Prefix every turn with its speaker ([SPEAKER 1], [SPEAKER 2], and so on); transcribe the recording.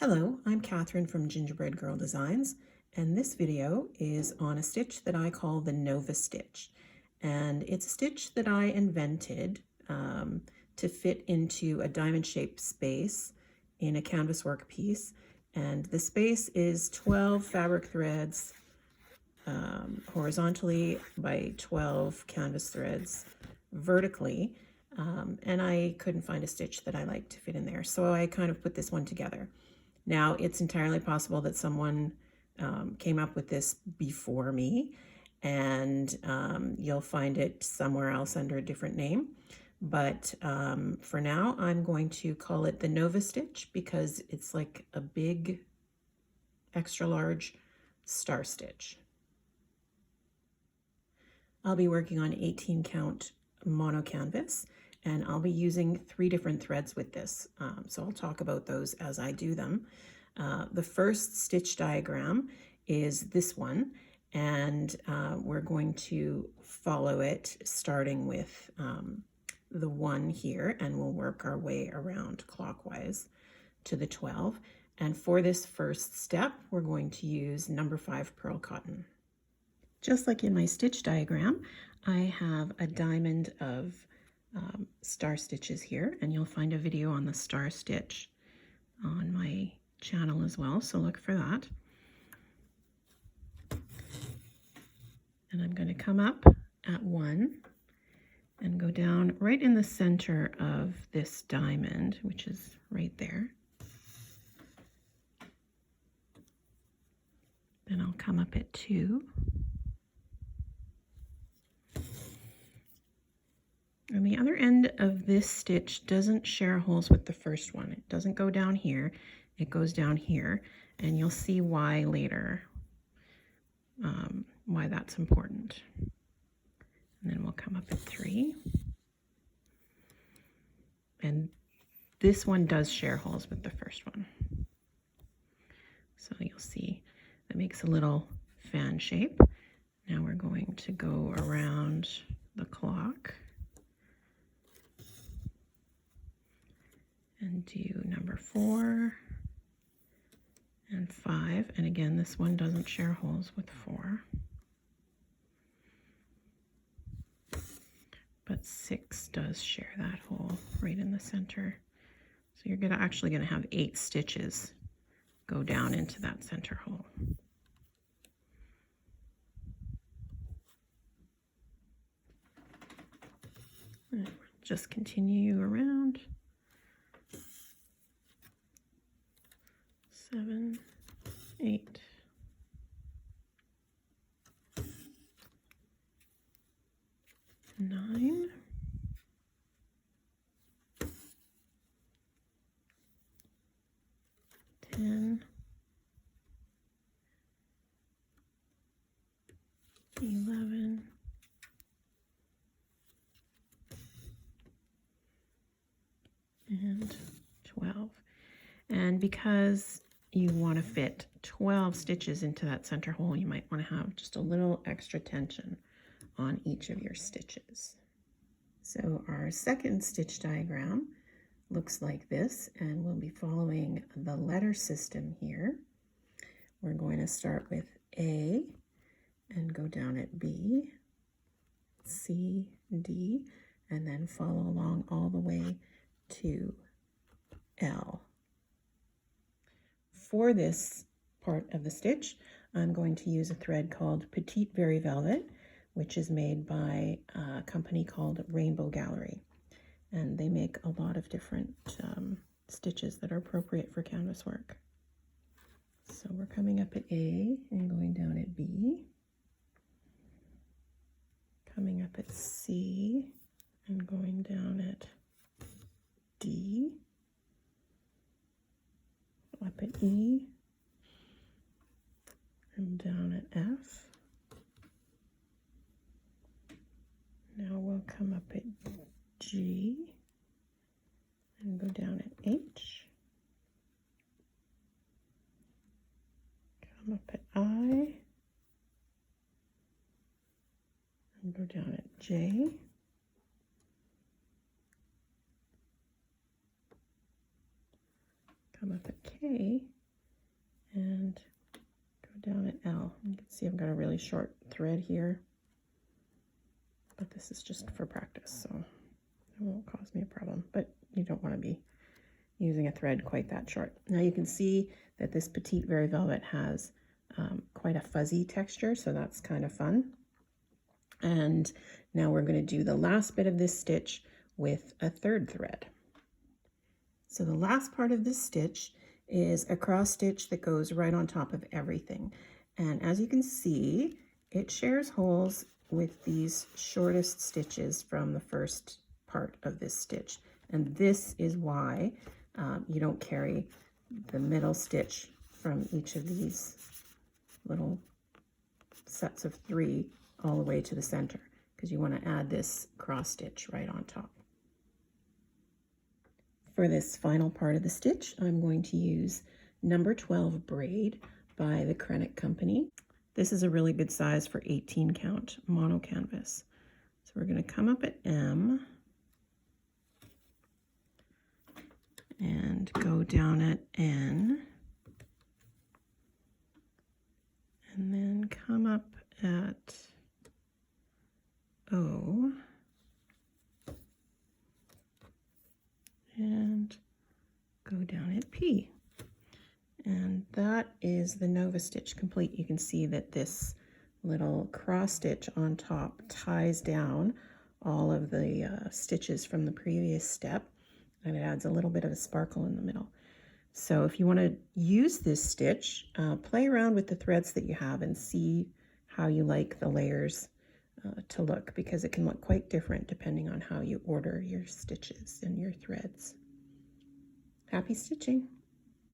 [SPEAKER 1] Hello, I'm Catherine from Gingerbread Girl Designs, and this video is on a stitch that I call the Nova Stitch. And it's a stitch that I invented to fit into a diamond-shaped space in a canvas work piece. And the space is 12 fabric threads horizontally by 12 canvas threads vertically. And I couldn't find a stitch that I liked to fit in there, so I kind of put this one together. Now, it's entirely possible that someone came up with this before me, and you'll find it somewhere else under a different name. But for now, I'm going to call it the Nova Stitch because it's like a big, extra large star stitch. I'll be working on 18 count mono canvas, and I'll be using 3 different threads with this. So I'll talk about those as I do them. The first stitch diagram is this one, and we're going to follow it starting with the 1 here, and we'll work our way around clockwise to the 12. And for this first step, we're going to use number 5 pearl cotton. Just like in my stitch diagram, I have a diamond of star stitches here, and you'll find a video on the star stitch on my channel as well, so look for that. And I'm going to come up at 1 and go down right in the center of this diamond, which is right there. Then I'll come up at 2. And the other end of this stitch doesn't share holes with the first one. It doesn't go down here, it goes down here, and you'll see why later, why that's important. And then we'll come up at 3. And this one does share holes with the first one. So you'll see that makes a little fan shape. Now we're going to go around the clock and do number 4 and 5. And again, this one doesn't share holes with 4. But 6 does share that hole right in the center. So you're actually going to have 8 stitches go down into that center hole. And we'll just continue around. 7, 8, 9, 10, 11, 12. And because you want to fit 12 stitches into that center hole, you might want to have just a little extra tension on each of your stitches. So our second stitch diagram looks like this, and we'll be following the letter system here. We're going to start with A and go down at B, C, D, and then follow along all the way to L. For this part of the stitch, I'm going to use a thread called Petite Very Velvet, which is made by a company called Rainbow Gallery. And they make a lot of different stitches that are appropriate for canvas work. So we're coming up at A and going down at B, coming up at C and going down at D, up at E, and down at F. Now we'll come up at G and go down at H, come up at I, and go down at J, come up at K and go down at L. You can see I've got a really short thread here, but this is just for practice, so it won't cause me a problem, but you don't want to be using a thread quite that short. Now you can see that this Petite Very Velvet has quite a fuzzy texture, so that's kind of fun. And now we're going to do the last bit of this stitch with a third thread. So the last part of this stitch is a cross stitch that goes right on top of everything. And as you can see, it shares holes with these shortest stitches from the first part of this stitch. And this is why you don't carry the middle stitch from each of these little sets of 3 all the way to the center, because you want to add this cross stitch right on top. For this final part of the stitch, I'm going to use number 12 braid by the Krennic Company. This is a really good size for 18 count mono canvas. So we're going to come up at M and go down at N, and then come up at O, and go down at P. And that is the Nova stitch complete. You can see that this little cross stitch on top ties down all of the stitches from the previous step, and it adds a little bit of a sparkle in the middle. So if you want to use this stitch, play around with the threads that you have and see how you like the layers to look, because it can look quite different depending on how you order your stitches and your threads. Happy stitching!